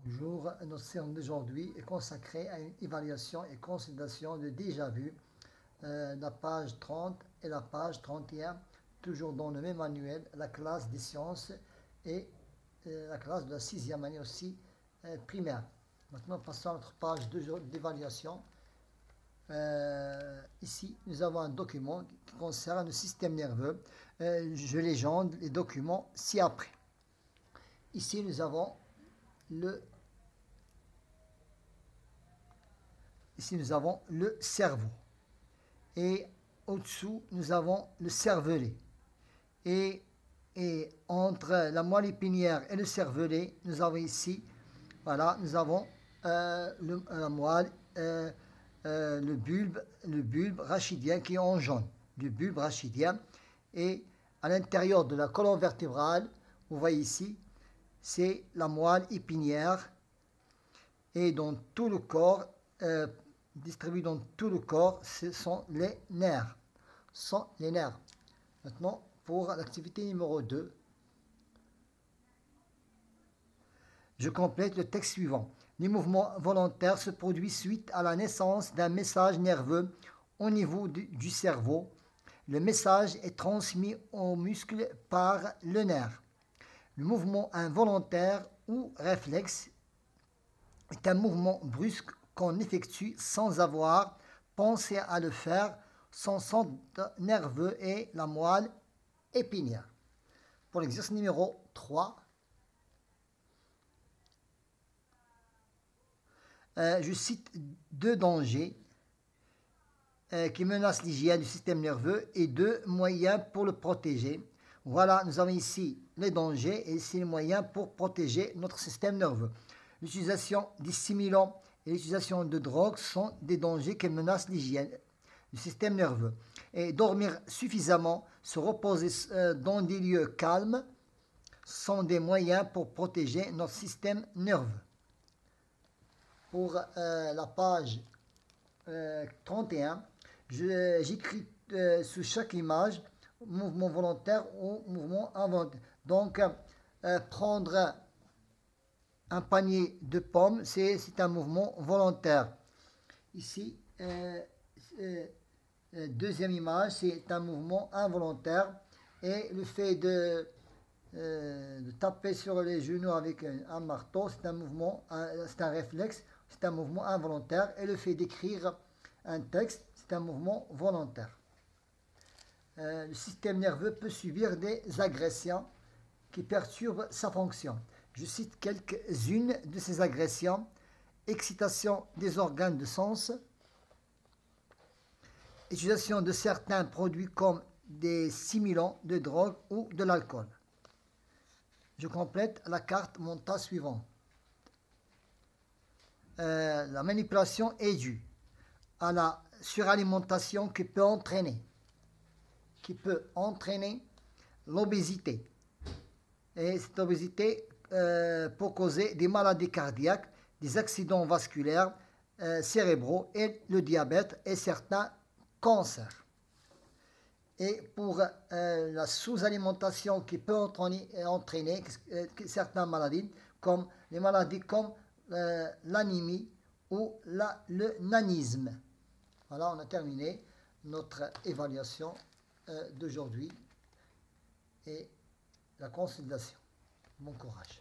Bonjour, notre séance d'aujourd'hui est consacrée à une évaluation et consolidation de déjà vu, la page 30 et la page 31, toujours dans le même manuel, la classe des sciences et la classe de la 6e année aussi primaire. Maintenant, passons à notre page d'évaluation. Ici, nous avons un document qui concerne le système nerveux. Je légende les documents ci-après. Ici, nous avons le cerveau. Et au-dessous, nous avons le cervelet. Et entre la moelle épinière et le cervelet, nous avons ici, voilà, nous avons la moelle, le bulbe rachidien qui est en jaune. Le bulbe rachidien. Et à l'intérieur de la colonne vertébrale, vous voyez ici, c'est la moelle épinière. Et dans tout le corps, distribué dans tout le corps, ce sont les nerfs. Maintenant, pour l'activité numéro 2, je complète le texte suivant. Les mouvements volontaires se produisent suite à la naissance d'un message nerveux au niveau du cerveau. Le message est transmis aux muscles par le nerf. Le mouvement involontaire ou réflexe est un mouvement brusque qu'on effectue sans avoir pensé à le faire. Son centre nerveux est la moelle épinière. Pour l'exercice numéro 3, je cite deux dangers qui menacent l'hygiène du système nerveux et deux moyens pour le protéger. Voilà, nous avons ici les dangers et ici les moyens pour protéger notre système nerveux. L'utilisation des stimulants et l'utilisation de drogues sont des dangers qui menacent l'hygiène du système nerveux. Et dormir suffisamment, se reposer dans des lieux calmes sont des moyens pour protéger notre système nerveux. Pour la page 31, j'écris sous chaque image mouvement volontaire ou mouvement involontaire. Donc, prendre un panier de pommes, c'est un mouvement volontaire. Ici, deuxième image, c'est un mouvement involontaire. Et le fait de taper sur les genoux avec un marteau, c'est un mouvement, c'est un réflexe, c'est un mouvement involontaire. Et le fait d'écrire un texte, c'est un mouvement volontaire. Le système nerveux peut subir des agressions qui perturbent sa fonction. Je cite quelques-unes de ces agressions. Excitation des organes de sens, utilisation de certains produits comme des stimulants, de drogue ou de l'alcool. Je complète la carte mentale suivante. La manipulation est due à la suralimentation qui peut entraîner l'obésité. Et cette obésité peut causer des maladies cardiaques, des accidents vasculaires cérébraux et le diabète et certains cancers. Et pour la sous-alimentation qui peut entraîner certaines maladies, comme les maladies comme l'anémie ou le nanisme. Voilà, on a terminé notre évaluation d'aujourd'hui et la consolidation. Bon courage.